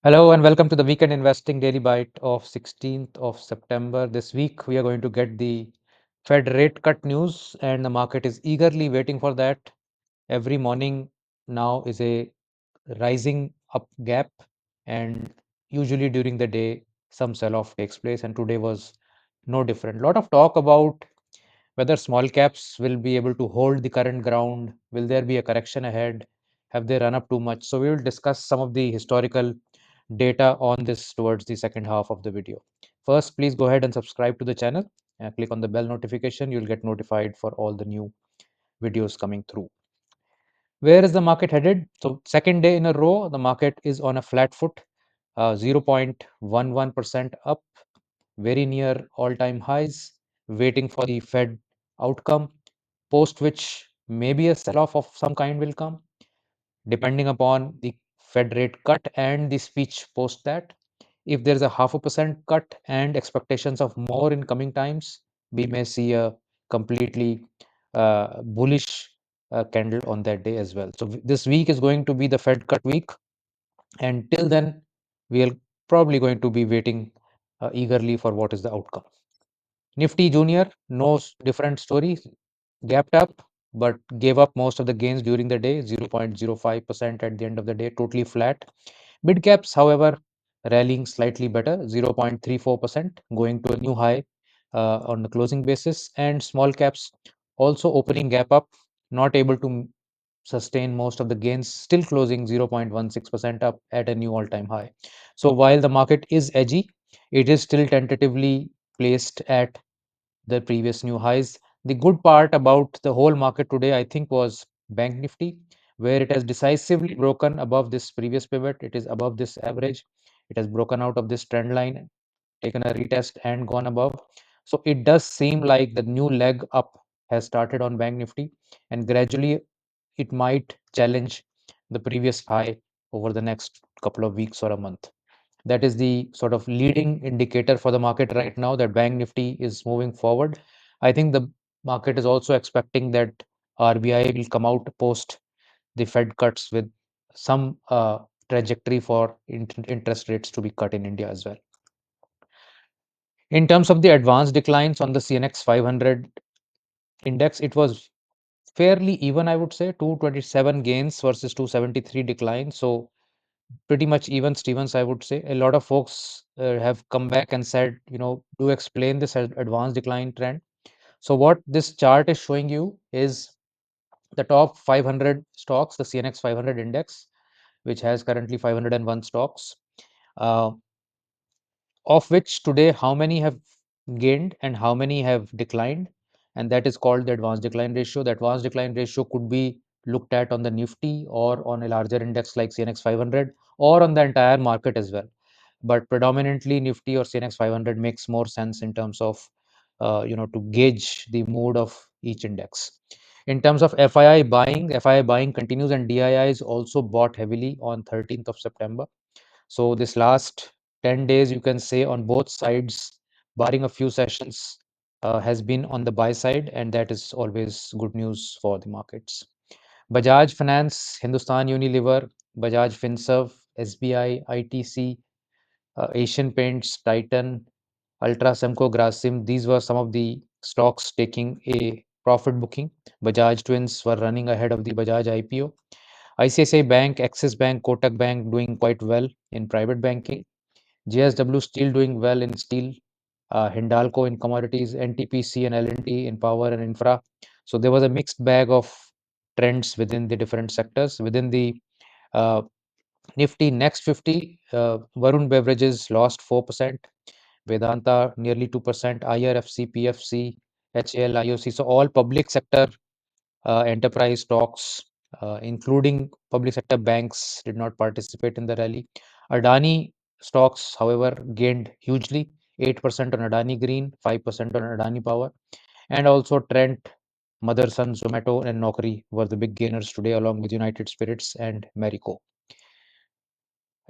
Hello and welcome to the Weekend Investing Daily Byte of 16th of September. This week we are going to get the Fed rate cut news and the market is eagerly waiting for that. Every morning now is a rising up gap and usually during the day some sell-off takes place and today was no different. Lot of talk about whether small caps will be able to hold the current ground. Will there be a correction ahead? Have they run up too much? So we will discuss some of the historical data on this towards the second half of the video. First, please go ahead and subscribe to the channel and click on the bell notification. You'll get notified for all the new videos coming through. Where is the market headed? So second day in a row, the market is on a flat foot, 0.11% up, very near all-time highs, waiting for the Fed outcome, post which maybe a sell-off of some kind will come, depending upon the Fed rate cut and the speech post that. If there's a 0.5% cut and expectations of more in coming times, we may see a completely bullish candle on that day as well. So this week is going to be the Fed cut week, and till then, we are probably going to be waiting eagerly for what is the outcome. Nifty Junior, no different story, gapped up but gave up most of the gains during the day, 0.05% at the end of the day, totally flat. Mid caps, however, rallying slightly better, 0.34%, going to a new high on the closing basis, and small caps also opening gap up, not able to sustain most of the gains, still closing 0.16% up at a new all-time high. So while the market is edgy, it is still tentatively placed at the previous new highs. The good part about the whole market today, I think, was Bank Nifty, where it has decisively broken above this previous pivot. It is above this average. It has broken out of this trend line, taken a retest and gone above. So it does seem like the new leg up has started on Bank Nifty, and gradually it might challenge the previous high over the next couple of weeks or a month. That is the sort of leading indicator for the market right now, that Bank Nifty is moving forward. I think the market is also expecting that RBI will come out post the Fed cuts with some trajectory for interest rates to be cut in India as well. In terms of the advanced declines on the CNX 500 index, it was fairly even, I would say, 227 gains versus 273 declines. So pretty much even Stevens, I would say. A lot of folks have come back and said, do explain this advanced decline trend. So what this chart is showing you is the top 500 stocks, the CNX 500 index, which has currently 501 stocks, uh, of which today how many have gained and how many have declined. And that is called the advanced decline ratio. The advanced decline ratio could be looked at on the Nifty or on a larger index like CNX 500 or on the entire market as well, but predominantly Nifty or CNX 500 makes more sense in terms of to gauge the mood of each index. In terms of FII buying continues, and DII is also bought heavily on 13th of September. So this last 10 days, you can say on both sides, barring a few sessions, has been on the buy side, and that is always good news for the markets. Bajaj Finance, Hindustan Unilever, Bajaj Finserv, SBI, ITC, Asian Paints, Titan, Ultra Semco, Grasim. These were some of the stocks taking a profit booking. Bajaj Twins were running ahead of the Bajaj IPO. ICICI Bank, Axis Bank, Kotak Bank doing quite well in private banking. JSW Steel doing well in steel. Hindalco in commodities, NTPC and L&T in power and infra. So there was a mixed bag of trends within the different sectors. Within the uh, Nifty Next 50, Varun Beverages lost 4%, Vedanta nearly 2%, IRFC, PFC, HAL, IOC. So all public sector enterprise stocks, including public sector banks, did not participate in the rally. Adani stocks, however, gained hugely, 8% on Adani Green, 5% on Adani Power, and also Trent, Motherson, Zomato, and Naukri were the big gainers today, along with United Spirits and Marico.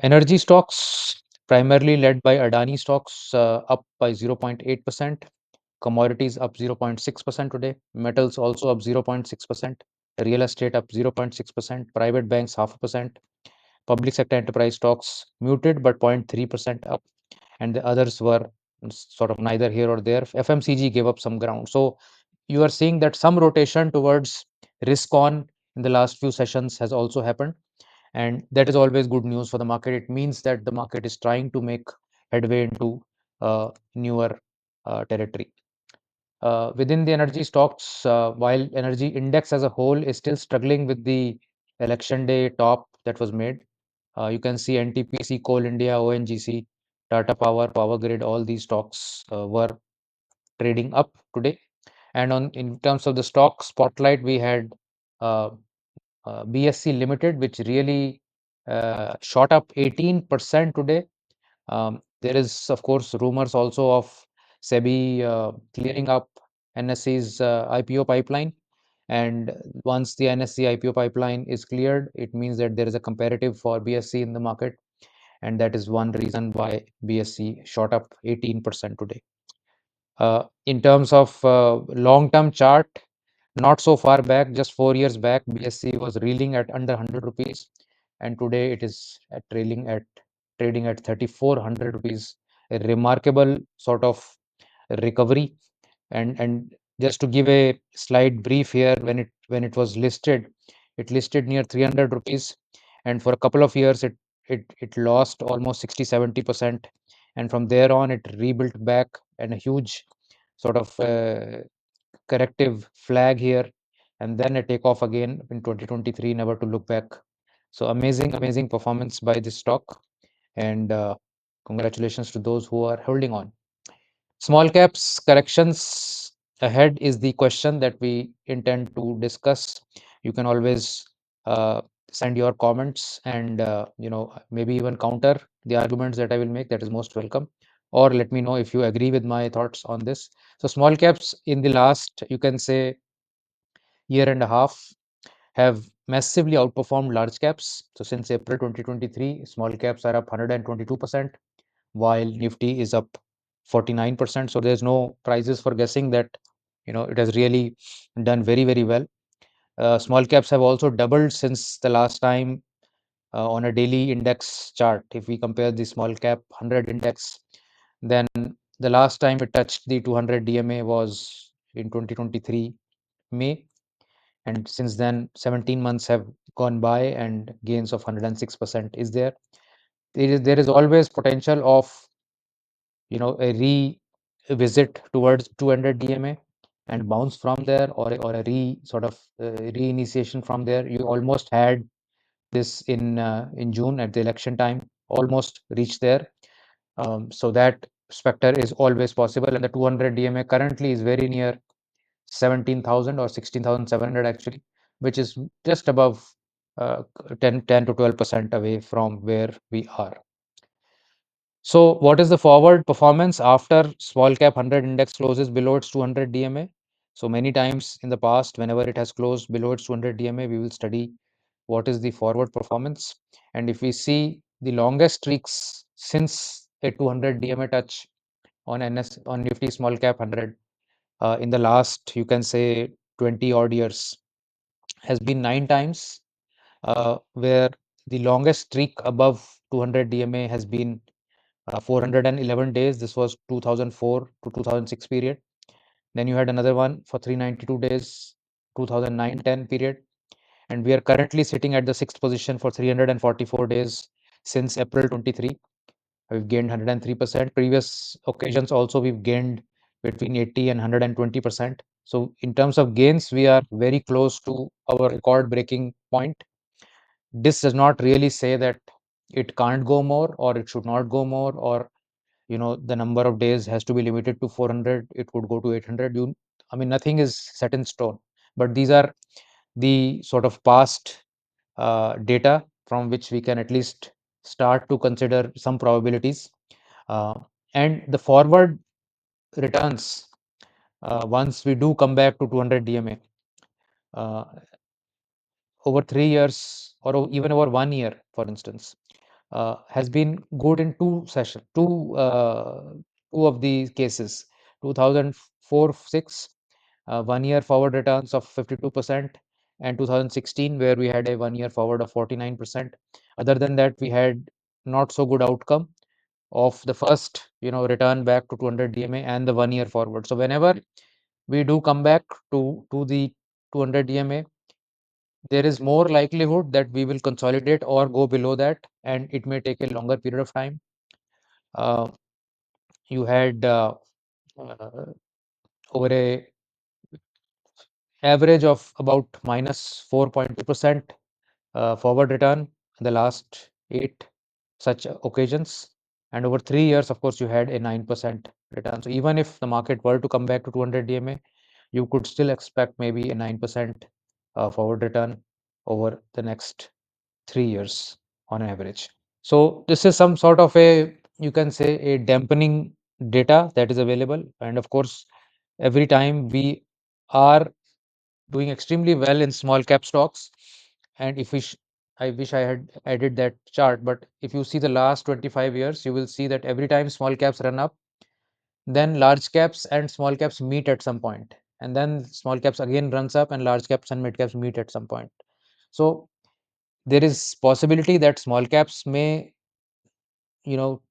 Energy stocks, primarily led by Adani stocks, up by 0.8%. Commodities up 0.6% today. Metals also up 0.6%. Real estate up 0.6%. Private banks 0.5%. Public sector enterprise stocks muted, but 0.3% up, and the others were sort of neither here or there. FMCG gave up some ground. So you are seeing that some rotation towards risk on in the last few sessions has also happened, and that is always good news for the market. It means that the market is trying to make headway into newer territory. Within the energy stocks, while energy index as a whole is still struggling with the election day top that was made, you can see NTPC, Coal India, ONGC, Tata Power, Power Grid, all these stocks were trading up today. And on in terms of the stock spotlight, we had uh, BSE Limited, which really shot up 18% today. There is, of course, rumors also of SEBI clearing up NSE's IPO pipeline. And once the NSE IPO pipeline is cleared, it means that there is a comparative for BSE in the market. And that is one reason why BSE shot up 18% today. In terms of long-term chart, not so far back, just 4 years back, BSE was reeling at under 100 rupees, and today it is trading at 3,400 rupees. A remarkable sort of recovery. And just to give a slight brief here, when it was listed, it listed near 300 rupees, and for a couple of years it lost almost 60-70%, and from there on it rebuilt back, and a huge sort of corrective flag here, and then a takeoff again in 2023, never to look back. So amazing performance by this stock, and congratulations to those who are holding on. Small caps corrections ahead is the question that we intend to discuss. You can always uh, send your comments, and maybe even counter the arguments that I will make. That is most welcome. Or let me know if you agree with my thoughts on this. So small caps in the last, you can say, year and a half have massively outperformed large caps. So since April 2023, small caps are up 122%, while Nifty is up 49%. So there's no prizes for guessing that, it has really done very well. Small caps have also doubled since the last time on a daily index chart. If we compare the small cap 100 index, then the last time it touched the 200 DMA was in 2023 May, and since then 17 months have gone by and gains of 106% is there. There is always potential of a revisit towards 200 DMA and bounce from there, or a sort of reinitiation from there. You almost had this in June at the election time, almost reached there. So that specter is always possible, and the 200 DMA currently is very near 17,000 or 16,700 actually, which is just above 10 to 12% away from where we are. So what is the forward performance after small cap 100 index closes below its 200 DMA? So many times in the past, whenever it has closed below its 200 DMA, we will study what is the forward performance. And if we see the longest streaks since a 200 DMA touch on Nifty small cap 100 in the last, you can say, 20 odd years has been 9 times, where the longest streak above 200 DMA has been 411 days. This was 2004 to 2006 period. Then you had another one for 392 days, 2009-10 period. And we are currently sitting at the sixth position for 344 days since April 23. We've gained 103%. Previous occasions also we've gained between 80 and 120%. So in terms of gains, we are very close to our record breaking point. This does not really say that it can't go more or it should not go more, or the number of days has to be limited to 400, it could go to 800. I mean, nothing is set in stone, but these are the sort of past data from which we can at least start to consider some probabilities. And the forward returns, once we do come back to 200 DMA, uh, over 3 years or even over 1 year, for instance, has been good in two of the cases. 2004-6, 1 year forward returns of 52%, and 2016, where we had a 1-year forward of 49%. Other than that, we had not so good outcome of the first, return back to 200 DMA and the 1-year forward. So whenever we do come back to the 200 DMA, there is more likelihood that we will consolidate or go below that, and it may take a longer period of time. Uh, you had uh, over a average of about minus 4.2% forward return in the last 8 such occasions. And over 3 years, of course, you had a 9% return. So even if the market were to come back to 200 DMA, you could still expect maybe a 9% forward return over the next 3 years on average. So this is some sort of a, you can say, a dampening data that is available. And of course, every time we are doing extremely well in small cap stocks. And if I wish I had added that chart, but if you see the last 25 years, you will see that every time small caps run up, then large caps and small caps meet at some point. And then small caps again runs up and large caps and mid caps meet at some point. So there is possibility that small caps may,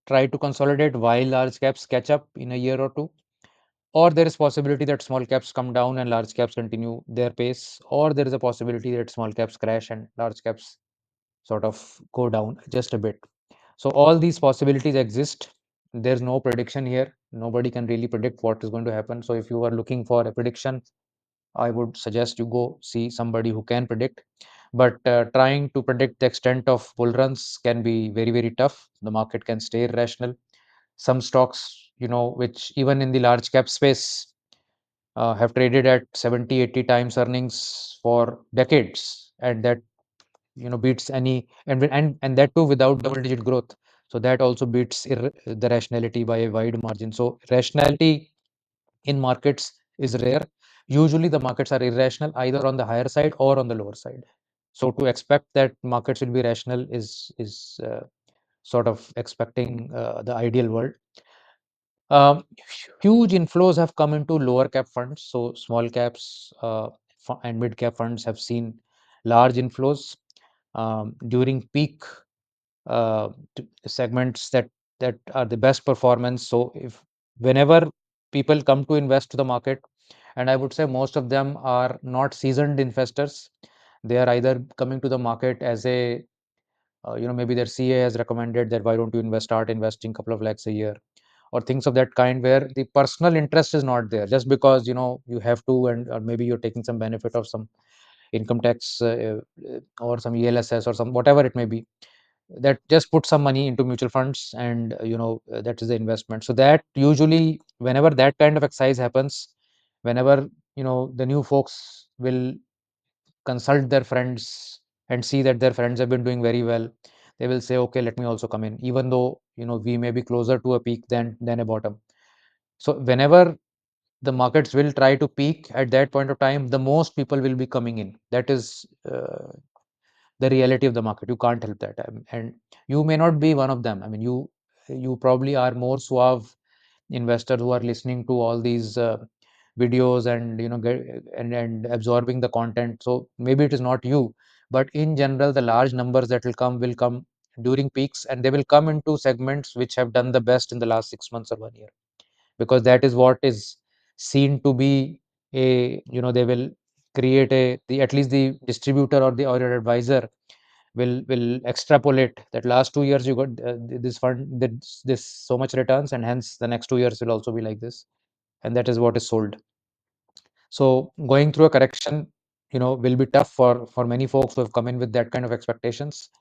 try to consolidate while large caps catch up in a year or two. Or there is possibility that small caps come down and large caps continue their pace, or there is a possibility that small caps crash and large caps sort of go down just a bit. So all these possibilities exist. There's no prediction here. Nobody can really predict what is going to happen. So if you are looking for a prediction, I would suggest you go see somebody who can predict. But trying to predict the extent of bull runs can be very, very tough. The market can stay irrational. Some stocks, which even in the large cap space have traded at 70, 80 times earnings for decades, and that beats any, and that too without double digit growth. So that also beats the rationality by a wide margin. So rationality in markets is rare. Usually the markets are irrational either on the higher side or on the lower side. So to expect that markets will be rational is sort of expecting the ideal world. Um, Huge inflows have come into lower cap funds. So small caps and mid cap funds have seen large inflows during peak segments that are the best performance. So if whenever people come to invest to the market, and I would say most of them are not seasoned investors, they are either coming to the market as a maybe their CA has recommended that why don't you start investing couple of lakhs a year, or things of that kind, where the personal interest is not there, just because you have to, and or maybe you're taking some benefit of some income tax or some ELSS or some whatever it may be, that just put some money into mutual funds, and that is the investment. So that usually whenever that kind of exercise happens, whenever the new folks will consult their friends and see that their friends have been doing very well, they will say, okay, let me also come in, even though we may be closer to a peak than a bottom. So whenever the markets will try to peak at that point of time, the most people will be coming in. That is the reality of the market. You can't help that. And you may not be one of them. I mean, you probably are more suave investors who are listening to all these videos and and absorbing the content. So maybe it is not you, but in general, the large numbers that will come during peaks, and they will come into segments which have done the best in the last 6 months or 1 year, because that is what is seen to be a, they will create a, the at least the distributor or your advisor will extrapolate that last 2 years you got this fund, this so much returns, and hence the next 2 years will also be like this, and that is what is sold. So going through a correction, will be tough for many folks who have come in with that kind of expectations.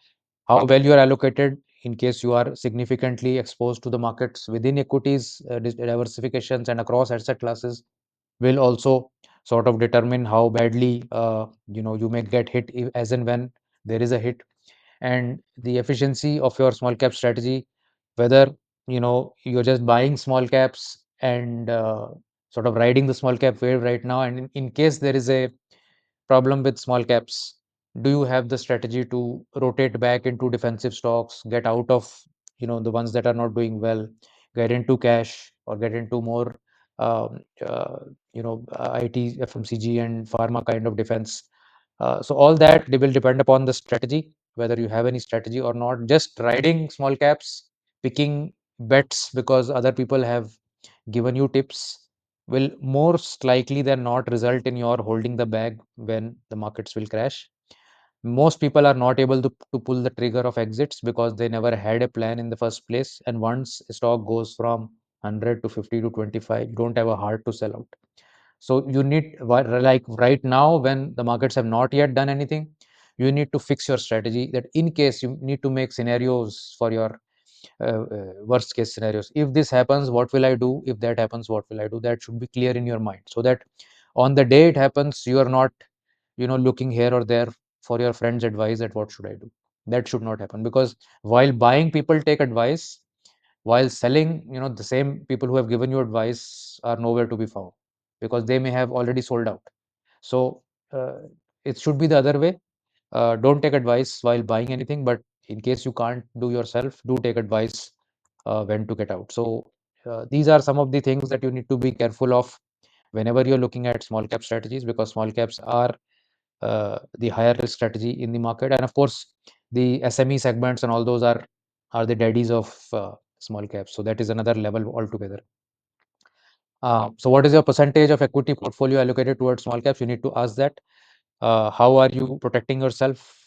How well you are allocated, in case you are significantly exposed to the markets within equities, diversifications and across asset classes, will also sort of determine how badly you may get hit as and when there is a hit. And the efficiency of your small cap strategy, whether you're just buying small caps and sort of riding the small cap wave right now, and in case there is a problem with small caps, do you have the strategy to rotate back into defensive stocks, get out of the ones that are not doing well, get into cash, or get into more IT, FMCG and pharma kind of defense So all that they will depend upon the strategy, whether you have any strategy or not. Just riding small caps, picking bets because other people have given you tips will most likely than not result in your holding the bag when the markets will crash. Most people are not able to pull the trigger of exits because they never had a plan in the first place. And once a stock goes from 100 to 50 to 25, you don't have a heart to sell out. So you need, like right now, when the markets have not yet done anything, you need to fix your strategy that in case you need to make scenarios for your worst case scenarios. If this happens, what will I do? If that happens, what will I do? That should be clear in your mind, so that on the day it happens, you are not, looking here or there for your friend's advice that what should I do. That should not happen, because while buying, people take advice. While selling, the same people who have given you advice are nowhere to be found, because they may have already sold out. So uh, it should be the other way. Don't take advice while buying anything, but in case you can't do yourself, do take advice when to get out. So these are some of the things that you need to be careful of whenever you're looking at small cap strategies, because small caps are the higher risk strategy in the market. And of course, the SME segments and all those are the daddies of small caps. So that is another level altogether. So what is your percentage of equity portfolio allocated towards small caps? You need to ask that. How are you protecting yourself?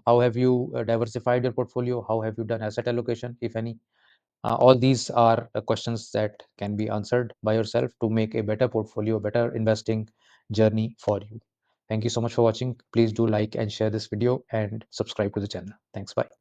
How have you diversified your portfolio? How have you done asset allocation, if any? All these are questions that can be answered by yourself to make a better portfolio, better investing journey for you. Thank you so much for watching. Please do like and share this video and subscribe to the channel. Thanks. Bye.